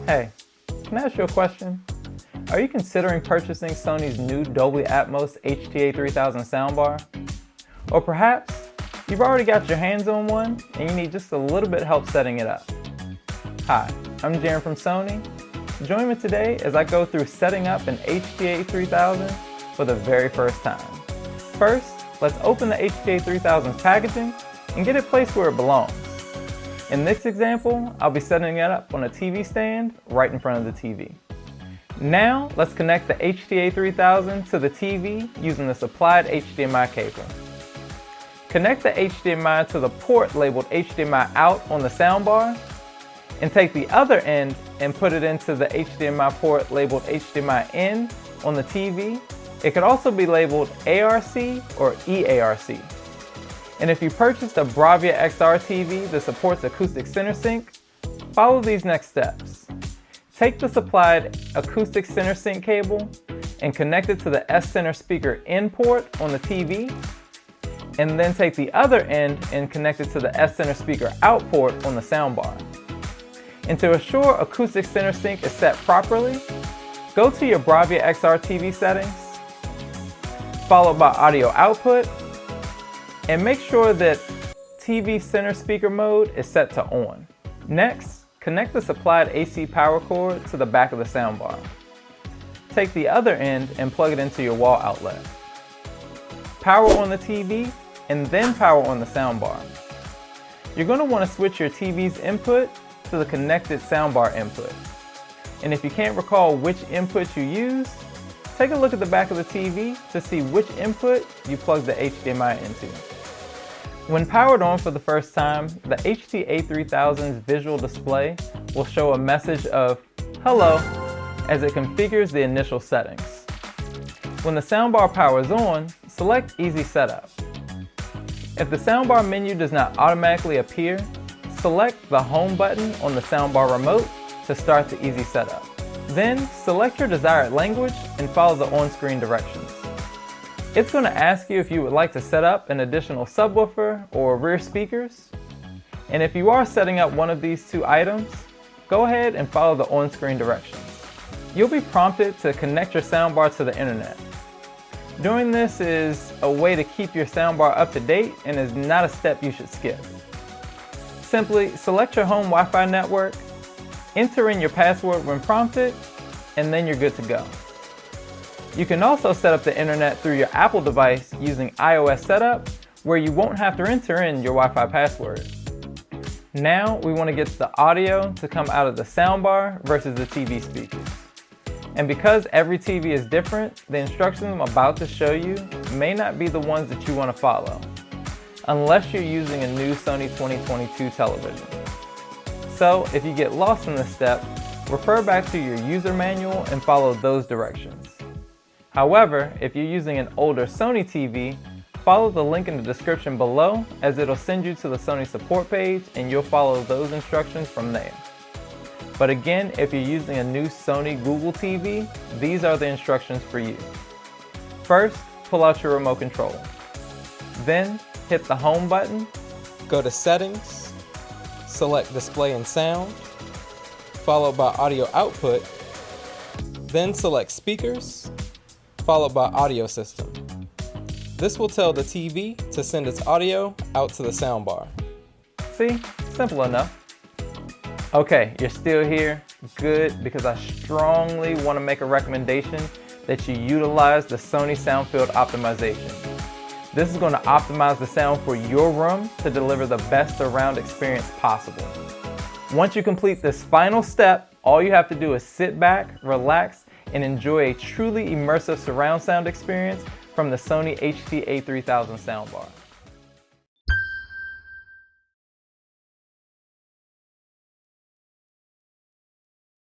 Hey, can I ask you a question? Are you considering purchasing Sony's new Dolby Atmos HT-A3000 soundbar? Or perhaps you've already got your hands on one and you need just a little bit of help setting it up. Hi, I'm Jerren from Sony. Join me today as I go through setting up an HT-A3000 for the very first time. First, let's open the HT-A3000's packaging and get it placed where it belongs. In this example, I'll be setting it up on a TV stand right in front of the TV. Now, let's connect the HT-A3000 to the TV using the supplied HDMI cable. Connect the HDMI to the port labeled HDMI out on the soundbar, and take the other end and put it into the HDMI port labeled HDMI in on the TV. It could also be labeled ARC or EARC. And if you purchased a Bravia XR TV that supports acoustic center sync, follow these next steps. Take the supplied acoustic center sync cable and connect it to the S-Center speaker in port on the TV, and then take the other end and connect it to the S-Center speaker out port on the soundbar. And to assure acoustic center sync is set properly, go to your Bravia XR TV settings, followed by audio output, and make sure that TV center speaker mode is set to on. Next, connect the supplied AC power cord to the back of the soundbar. Take the other end and plug it into your wall outlet. Power on the TV and then power on the soundbar. You're going to want to switch your TV's input to the connected soundbar input. And if you can't recall which input you used, take a look at the back of the TV to see which input you plugged the HDMI into. When powered on for the first time, the HT-A3000's visual display will show a message of "Hello" as it configures the initial settings. When the soundbar powers on, select Easy Setup. If the soundbar menu does not automatically appear, select the Home button on the soundbar remote to start the Easy Setup. Then select your desired language and follow the on-screen directions. It's going to ask you if you would like to set up an additional subwoofer or rear speakers. And if you are setting up one of these two items, go ahead and follow the on-screen directions. You'll be prompted to connect your soundbar to the internet. Doing this is a way to keep your soundbar up to date and is not a step you should skip. Simply select your home Wi-Fi network, enter in your password when prompted, and then you're good to go. You can also set up the internet through your Apple device using iOS Setup, where you won't have to enter in your Wi-Fi password. Now we want to get the audio to come out of the soundbar versus the TV speakers. And because every TV is different, the instructions I'm about to show you may not be the ones that you want to follow, unless you're using a new Sony 2022 television. So if you get lost in this step, refer back to your user manual and follow those directions. However, if you're using an older Sony TV, follow the link in the description below, as it'll send you to the Sony support page and you'll follow those instructions from there. But again, if you're using a new Sony Google TV, these are the instructions for you. First, pull out your remote control. Then, hit the Home button, go to Settings, select Display and Sound, followed by Audio Output, then select Speakers, followed by Audio System. This will tell the TV to send its audio out to the soundbar. See? Simple enough. Okay, you're still here? Good, because I strongly want to make a recommendation that you utilize the Sony Sound Field Optimization. This is going to optimize the sound for your room to deliver the best surround experience possible. Once you complete this final step, all you have to do is sit back, relax, and enjoy a truly immersive surround sound experience from the Sony HT-A3000 soundbar.